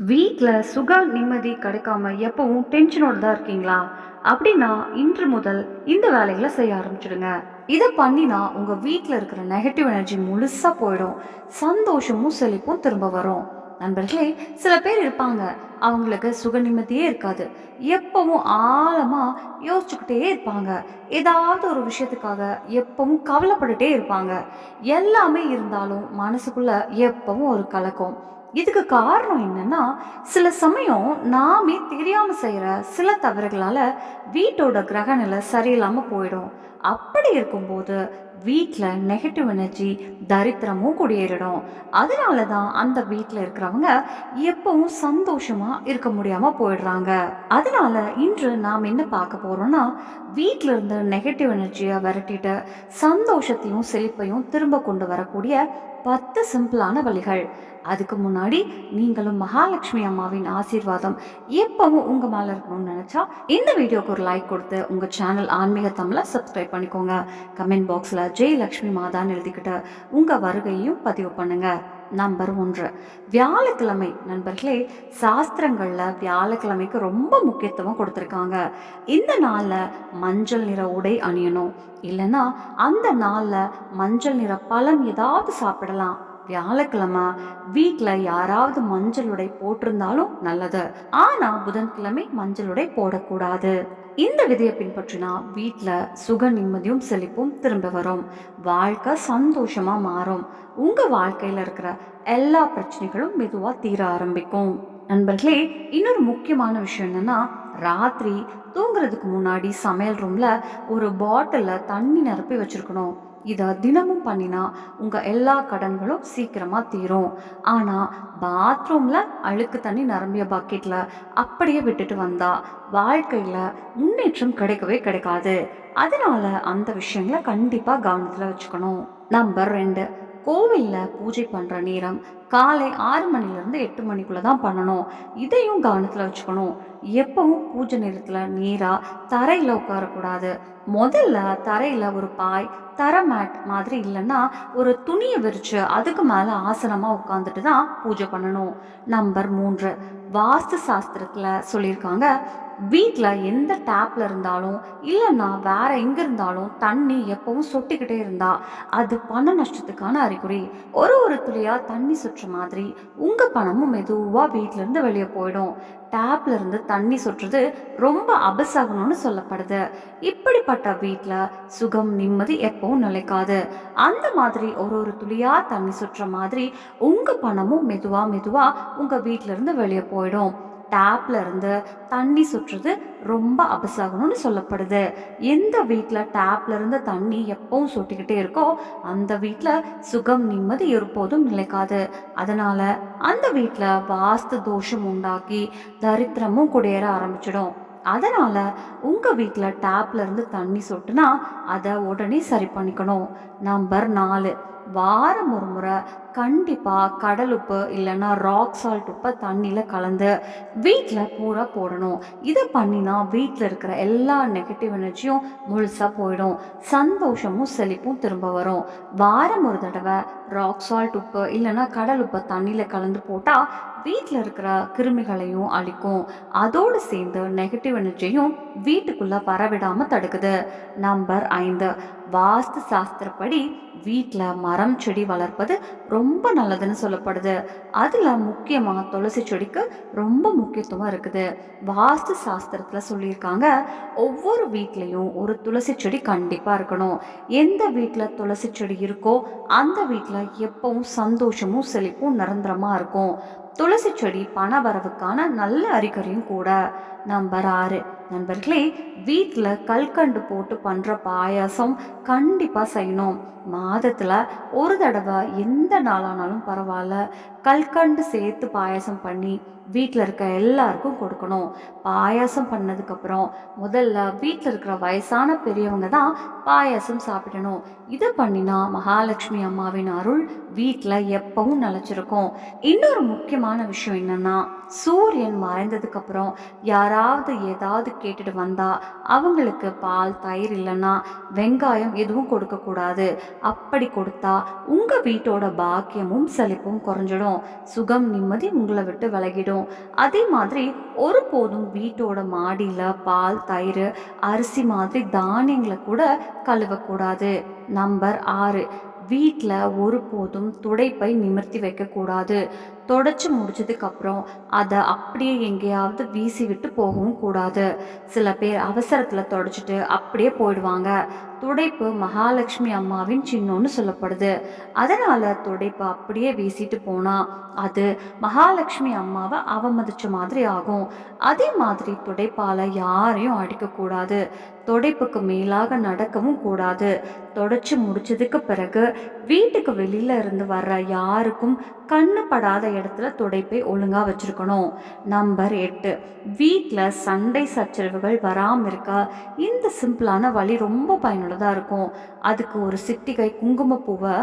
வீட்ல சுக நிம்மதி கிடைக்காம எப்பவும் டென்ஷனோட தான் இருக்கீங்களா? அப்படின்னா இன்று முதல் இந்த வேலைகள செய்ய ஆரம்பிச்சுடுங்க. இத பண்ணினா உங்க வீட்ல இருக்கிற நெகட்டிவ் எனர்ஜி முழுசா போயிடும். சந்தோஷமும் செழிப்பும் திரும்ப வரும். நண்பர்களே, சில பேர் இருப்பாங்க. அவங்களுக்கு சுக நிம்மதியே இருக்காது. எப்பவும் ஆழமா யோசிச்சுக்கிட்டே இருப்பாங்க. ஏதாவது ஒரு விஷயத்துக்காக எப்பவும் கவலைப்பட்டுட்டே இருப்பாங்க. எல்லாமே இருந்தாலும் மனசுக்குள்ள எப்பவும் ஒரு கலக்கம். இதுக்கு காரணம் என்னன்னா, சில சமயம் நாமே தெரியாம செய்யற சில தவறுகளால வீட்டோட கிரகநிலை சரியில்லாம போயிடும். அப்படி இருக்கும்போது வீட்ல நெகட்டிவ் எனர்ஜி, தரித்திரமும் குடியேறிடும். அதனால தான் அந்த வீட்ல இருக்கிறவங்க எப்பவும் சந்தோஷமா இருக்க முடியாம போயிடுறாங்க. அதனால இன்று நாம் என்ன பார்க்க போறோம்னா, வீட்ல இருந்து நெகட்டிவ் எனர்ஜியை விரட்டிட்டு சந்தோஷத்தையும் செழிப்பையும் திரும்ப கொண்டு வரக்கூடிய 10 சிம்பிளான வழிகள். அதுக்கு முன்னாடி நீங்களும் மகாலட்சுமி அம்மாவின் ஆசீர்வாதம் எப்பவும் உங்க மேல இருக்கணும்னு நினைச்சா இந்த வீடியோக்கு ஒரு லைக் கொடுத்து உங்க சேனல் ஆன்மீக தமிழ சப்ஸ்கிரைப் பண்ணிக்கோங்க. கமெண்ட் பாக்ஸ்ல ஜெய் லக்ஷ்மி மாதான்னு எழுதிக்கிட்டு உங்க வருகையும் பதிவு பண்ணுங்க. நம்பர் 1, வியாழக்கிழமை. நண்பர்களே, சாஸ்திரங்கள்ல வியாழக்கிழமைக்கு ரொம்ப முக்கியத்துவம் கொடுத்துருக்காங்க. இந்த நாள்ல மஞ்சள் நிற உடை அணியணும். இல்லைன்னா அந்த நாள்ல மஞ்சள் நிற பழம் ஏதாவது சாப்பிடலாம். வியாழக்கிழமை வீட்ல யாராவது மஞ்சள் உடை போட்டிருந்தாலும் நல்லது. ஆனா புதன்கிழமை மஞ்சள் உடை போடக்கூடாது. இந்த விதியை பின்பற்றினா வீட்ல சுக நிம்மதியும் செழிப்பும் திரும்ப வரும். வாழ்க்கை சந்தோஷமா மாறும். உங்க வாழ்க்கையில இருக்கிற எல்லா பிரச்சனைகளும் மெதுவா தீர ஆரம்பிக்கும். நண்பர்களே, இன்னொரு முக்கியமான விஷயம் என்னன்னா, ராத்திரி தூங்குறதுக்கு முன்னாடி சமையல் ரூம்ல ஒரு பாட்டில்ல தண்ணி நிரப்பி வச்சிருக்கணும். இதை தினமும் பண்ணினா உங்க எல்லா கடன்களும் சீக்கிரமா தீரும். ஆனா பாத்ரூம்ல அழுக்கு தண்ணி நிரம்பிய பக்கெட்ல அப்படியே விட்டுட்டு வந்தா வாழ்க்கையில முன்னேற்றம் கிடைக்கவே கிடைக்காது. அதனால அந்த விஷயங்களை கண்டிப்பா கவனத்துல வச்சுக்கணும். நம்பர் 2, கோவில்ல பூஜை பண்ற நேரம் காலை 6 மணிலிருந்து 8 மணிக்குள்ள தான் பண்ணணும். இதையும் கவனத்துல வச்சுக்கணும். எப்பவும் பூஜை நேரத்துல நேரா தரையில உட்காரக்கூடாது. முதல்ல தரையில ஒரு பாய், தர மேட் மாதிரி இல்லைன்னா ஒரு துணியை விரிச்சு அதுக்கு மேல ஆசனமா உட்காந்துட்டு தான் பூஜை பண்ணணும். நம்பர் 3, வாஸ்து சாஸ்திரத்துல சொல்லியிருக்காங்க, வீட்டில் எந்த டேப்ல இருந்தாலும் இல்லைன்னா வேற எங்க இருந்தாலும் தண்ணி எப்பவும் சொட்டிக்கிட்டே இருந்தா அது பண நஷ்டத்துக்கான அறிகுறி. ஒரு துளியா தண்ணி சுற்ற மாதிரி உங்க பணமும் மெதுவா வீட்ல இருந்து வெளியே போயிடும். டேப்ல இருந்து தண்ணி சொட்டுறது ரொம்ப அபசகனம்னு சொல்லப்படுது. இப்படிப்பட்ட வீட்ல சுகம் நிம்மதி எப்பவும் நிலைக்காது. அந்த மாதிரி ஒரு துளியா தண்ணி சுற்ற மாதிரி உங்க பணமும் மெதுவா மெதுவா உங்க வீட்ல இருந்து வெளியே போயிடும். டேப்ல இருந்து தண்ணி சுற்றுறது ரொம்ப அபசகனம்னு சொல்லப்படுது. எந்த வீட்டில் டேப்ல இருந்து தண்ணி எப்பவும் சொட்டிக்கிட்டே இருக்கோ அந்த வீட்டில் சுகம் நிம்மதி ஒருபோதும் நிலைக்காது. அதனால அந்த வீட்டில் வாஸ்து தோஷம் உண்டாக்கி தரித்திரமும் குடியேற ஆரம்பிச்சிடும். அதனால உங்க வீட்டில் டேப்ல இருந்து தண்ணி சொட்டுனா அதை உடனே சரி பண்ணிக்கணும். நம்பர் 4, வாரம் ஒரு முறை கண்டிப்பா கடல் உப்பு இல்லைன்னா ராக் சால்ட் உப்பை தண்ணியில கலந்து வீட்டில் பூரா போடணும். இதை பண்ணினா வீட்டில் இருக்கிற எல்லா நெகட்டிவ் எனர்ஜியும் முழுசா போயிடும். சந்தோஷமும் செழிப்பும் திரும்ப வரும். வாரம் ஒரு தடவை ராக் சால்ட் உப்பு இல்லைன்னா கடல் உப்பை தண்ணியில கலந்து போட்டா வீட்டில் இருக்கிற கிருமிகளையும் அழிக்கும். அதோடு சேர்ந்து நெகட்டிவ் எனர்ஜியும் வீட்டுக்குள்ள வரவிடாம தடுக்குது. நம்பர் 5, வாஸ்து சாஸ்திரப்படி வீட்டில் மரம் செடி வளர்ப்பது ரொம்ப நல்லதுன்னு சொல்லப்படுது. அதில் முக்கியமாக துளசி செடிக்கு ரொம்ப முக்கியத்துவம் இருக்குது. வாஸ்து சாஸ்திரத்தில் சொல்லியிருக்காங்க, ஒவ்வொரு வீட்லேயும் ஒரு துளசி செடி கண்டிப்பாக இருக்கணும். எந்த வீட்டில் துளசி செடி இருக்கோ அந்த வீட்டில் எப்பவும் சந்தோஷமும் செழிப்பும் நிரந்தரமாக இருக்கும். துளசி செடி பண வரவுக்கான நல்ல அறிகுறியும் கூட. நம்பர் 6, நண்பர்களே, வீட்டில் கல்கண்டு போட்டு பண்ணுற பாயாசம் கண்டிப்பாக செய்யணும். மாதத்தில் ஒரு தடவை எந்த நாளானாலும் பரவாயில்ல, கல்கண்டு சேர்த்து பாயாசம் பண்ணி வீட்டில் இருக்க எல்லாருக்கும் கொடுக்கணும். பாயாசம் பண்ணதுக்கப்புறம் முதல்ல வீட்டில் இருக்கிற வயசான பெரியவங்க தான் பாயாசம் சாப்பிடணும். இதை பண்ணினா மகாலட்சுமி அம்மாவின் அருள் வீட்டில் எப்பவும் நிலச்சிருக்கும். இன்னொரு முக்கியமான விஷயம் என்னன்னா, சூரியன் மறைந்ததுக்கு அப்புறம் யாராவது ஏதாவது கேட்டுட்டு வந்தா அவங்களுக்கு பால் தயிர் இல்லைன்னா வெங்காயம் எதுவும் கொடுக்கக்கூடாது. அப்படி கொடுத்தா உங்க வீட்டோட பாக்கியமும் செழிப்பும் குறைஞ்சிடும். சுகம் நிம்மதி உங்களை விட்டு விலகிடும். அதே மாதிரி ஒருபோதும் வீட்டோட மாடியில் பால் தயிர் அரிசி மாதிரி தானியங்களை கூட கழுவக்கூடாது. நம்பர் 6, வீட்டில் ஒருபோதும் துடைப்பை நிமிர்த்தி வைக்கக்கூடாது. தொடச்சி முடிச்சதுக்கு அப்புறம் அதை அப்படியே எங்கேயாவது வீசி விட்டு போகவும் கூடாது. சில பேர் அவசரத்தில் தொடச்சிட்டு அப்படியே போயிடுவாங்க. துடைப்பு மகாலட்சுமி அம்மாவின் சின்னம்னு சொல்லப்படுது. அதனால துடைப்பை அப்படியே வீசிட்டு போனா அது மகாலட்சுமி அம்மாவை அவமதிச்ச மாதிரி ஆகும். அதே மாதிரி துடைப்பால யாரையும் அடிக்கக்கூடாது. துடைப்புக்கு மேலாக நடக்கவும் கூடாது. தொடச்சி முடிச்சதுக்கு பிறகு வீட்டுக்கு வெளியில இருந்து வர்ற யாருக்கும் கண்ணு படாத இடத்துல துடைப்பை ஒழுங்கா வச்சிருக்கணும். நம்பர் 8, வீட்டில் சண்டை சச்சரவுகள் வராமல் இருக்க இந்த சிம்பிளான வழி ரொம்ப பயனுள்ளதாக இருக்கும். அதுக்கு ஒரு சிட்டிகை குங்குமப்பூவை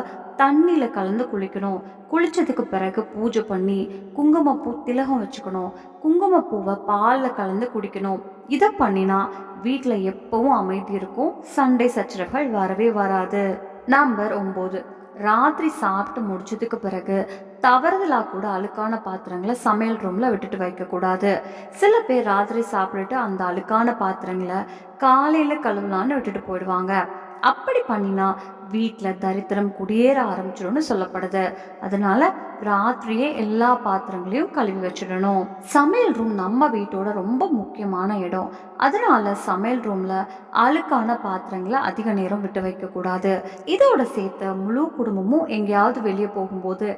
தண்ணியில் கலந்து குளிக்கணும். குளிச்சதுக்கு பிறகு பூஜை பண்ணி குங்குமப்பூ திலகம் வச்சுக்கணும். குங்குமப்பூவை பாலில் கலந்து குடிக்கணும். இதை பண்ணினா வீட்டில் எப்பவும் அமைதி இருக்கும். சண்டை சச்சரவுகள் வரவே வராது. நம்பர் 9, ராத்திரி சாப்பிட்டு முடிச்சதுக்கு பிறகு தவறுதலா கூட அழுக்கான பாத்திரங்களை சமையல் ரூம்ல விட்டுட்டு வைக்க கூடாது. சில பேர் ராத்திரி சாப்பிட்டுட்டு அந்த அழுக்கான பாத்திரங்களை காலையில கழுவலான்னு விட்டுட்டு போயிடுவாங்க. அப்படி பண்ணினா வீட்டில் தரித்திரம் குடியேற ஆரம்பிச்சிடும்னு சொல்லப்படுது. அதனால ராத்திரியே எல்லா பாத்திரங்களையும் கழுவி வச்சிடணும். சமையல் ரூம் நம்ம வீட்டோட ரொம்ப முக்கியமான இடம். அதனால சமையல் ரூம்ல அழுக்கான பாத்திரங்களை அதிக நேரம் விட்டு வைக்க கூடாது. இதோட சேர்த்து முழு குடும்பமும் எங்கேயாவது வெளியே போகும்போது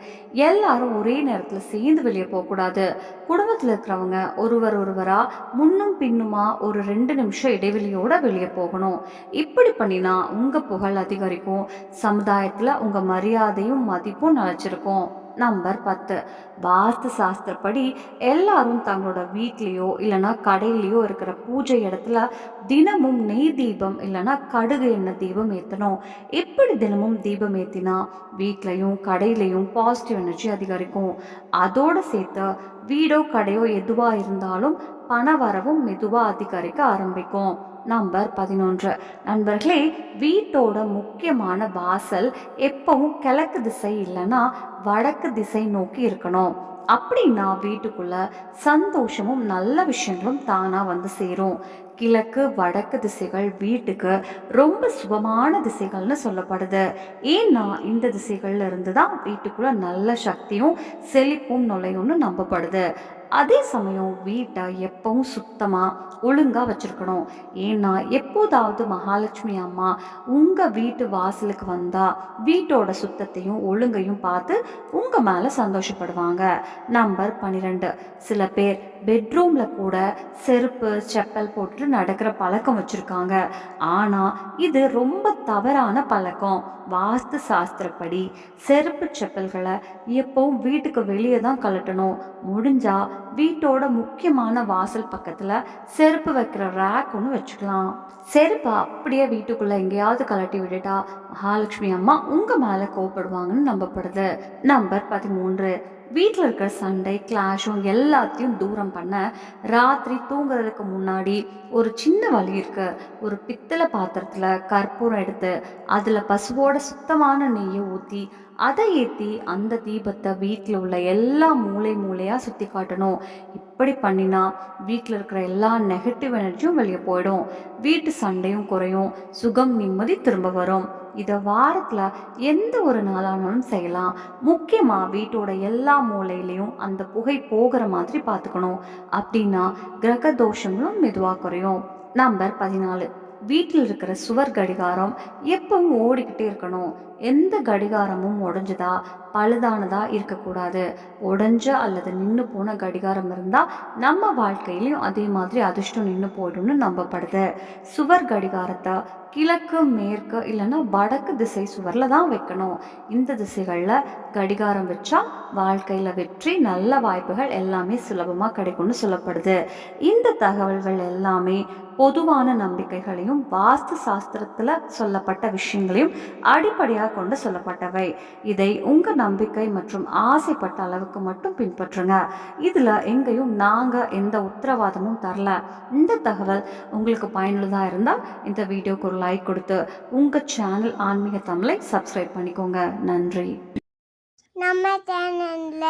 எல்லாரும் ஒரே நேரத்தில் சேர்ந்து வெளியே போகக்கூடாது. குடும்பத்தில் இருக்கிறவங்க ஒருவரா முன்னும் பின்னுமா ஒரு 2 நிமிஷம் இடைவெளியோட வெளியே போகணும். இப்படி பண்ணினா உங்க புகழ் அதிகரிக்கும். சமுதாயத்துல உங்க மரியாதையும் மதிப்பும் நிலைச்சிருக்கும். நம்பர் 10, வாஸ்து சாஸ்திரப்படி எல்லாரும் தங்களோட வீட்லேயோ இல்லைன்னா கடையிலையோ இருக்கிற பூஜை இடத்துல தினமும் நெய் தீபம் இல்லைன்னா கடுகு எண்ணெய் தீபம் ஏற்றணும். இப்படி தினமும் தீபம் ஏற்றினா வீட்லையும் கடையிலையும் பாசிட்டிவ் எனர்ஜி அதிகரிக்கும். அதோடு சேர்த்து வீடோ கடையோ எதுவாக இருந்தாலும் பண வரவும் மெதுவாக அதிகரிக்க ஆரம்பிக்கும். நம்பர் 11, நண்பர்களே, வீட்டோட முக்கியமான வாசல் எப்பவும் கிழக்கு திசை இல்லைன்னா வடக்கு திசை நோக்கி இருக்கணும். அப்படின்னா வீட்டுக்குள்ள சந்தோஷமும் நல்ல விஷயங்களும் தானா வந்து சேரும். கிழக்கு வடக்கு திசைகள் வீட்டுக்கு ரொம்ப சுபமான திசைகள்னு சொல்லப்படுது. ஏன்னா இந்த திசைகள்ல இருந்து தான் வீட்டுக்குள்ள நல்ல சக்தியும் செழிப்பும் நுழையும்னு நம்பப்படுது. அதே சமயம் வீட்டை எப்பவும் சுத்தமாக ஒழுங்காக வச்சுருக்கணும். ஏன்னா எப்போதாவது மகாலட்சுமி அம்மா உங்கள் வீட்டு வாசலுக்கு வந்தால் வீட்டோட சுத்தத்தையும் ஒழுங்கையும் பார்த்து உங்கள் மேலே சந்தோஷப்படுவாங்க. நம்பர் 12, சில பேர் பெட்ரூமில் கூட செருப்பு செப்பல் போட்டு நடக்கிற பழக்கம் வச்சுருக்காங்க. ஆனால் இது ரொம்ப தவறான பழக்கம். வாஸ்து சாஸ்திரப்படி செருப்பு செப்பல்களை எப்பவும் வீட்டுக்கு வெளியே தான் கழட்டணும். முடிஞ்சா வீட்டோட முக்கியமான வாசல் பக்கத்துல செருப்பு வைக்கிற ரேக் ஒன்று வச்சுக்கலாம். செருப்பை அப்படியே வீட்டுக்குள்ள எங்கேயாவது கழட்டி விட்டுட்டா மகாலட்சுமி அம்மா உங்க மேல கோவப்படுவாங்கன்னு நம்பப்படுது. நம்பர் 13, வீட்டில் இருக்கிற சண்டை கிளாஷும் எல்லாத்தையும் தூரம் பண்ண ராத்திரி தூங்குறதுக்கு முன்னாடி ஒரு சின்ன வழி இருக்கு. ஒரு பித்தளை பாத்திரத்தில் கற்பூரம் எடுத்து அதில் பசுவோட சுத்தமான நெய்யை ஊற்றி அதை ஏற்றி அந்த தீபத்தை வீட்டில் உள்ள எல்லா மூளையாக சுற்றி காட்டணும். இப்படி பண்ணினா வீட்டில் இருக்கிற எல்லா நெகட்டிவ் எனர்ஜியும் வெளியே போயிடும். வீட்டு சண்டையும் குறையும். சுகம் நிம்மதி திரும்ப வரும். இதை வாரத்தில் எந்த ஒரு நாளானாலும் செய்யலாம். முக்கியமாக வீட்டோட எல்லா மூலையிலையும் அந்த புகை போகிற மாதிரி பார்த்துக்கணும். அப்படின்னா கிரக தோஷங்களும் மெதுவாக குறையும். நம்பர் 14, வீட்டில் இருக்கிற சுவர் கடிகாரம் எப்பவும் ஓடிக்கிட்டே இருக்கணும். எந்த கடிகாரமும் உடஞ்சதா பழுதானதா இருக்கக்கூடாது. உடஞ்ச அல்லது நின்று போன கடிகாரம் இருந்தால் நம்ம வாழ்க்கையிலையும் அதே மாதிரி அதிர்ஷ்டம் நின்று போயிடும்னு நம்பப்படுது. சுவர் கடிகாரத்தை கிழக்கு மேற்கு இல்லைன்னா வடக்கு திசை சுவரில் தான் வைக்கணும். இந்த திசைகளில் கடிகாரம் வச்சா வாழ்க்கையில் வெற்றி நல்ல வாய்ப்புகள் எல்லாமே சுலபமாக கிடைக்கும்னு சொல்லப்படுது. இந்த தகவல்கள் எல்லாமே பொதுவான நம்பிக்கைகளையும் வாஸ்து சாஸ்திரத்தில் சொல்லப்பட்ட விஷயங்களையும் அடிப்படையாக விதிமுறைகளாக கொண்டு சொல்லப்பட்டவை. இதை உங்க நம்பிக்கை மற்றும் ஆசைப்பட்ட அளவுக்கு மட்டும் பின்பற்றுங்க. இதுல எங்கேயும் நாங்க எந்த உத்தரவாதமும் தரல. இந்த தகவல் உங்களுக்கு பயனுள்ளதா இருந்தா இந்த வீடியோக்கு ஒரு லைக் கொடுத்து உங்க சேனல் ஆன்மீக தமிழை சப்ஸ்கிரைப் பண்ணிக்கோங்க. நன்றி. நம்ம சேனல்ல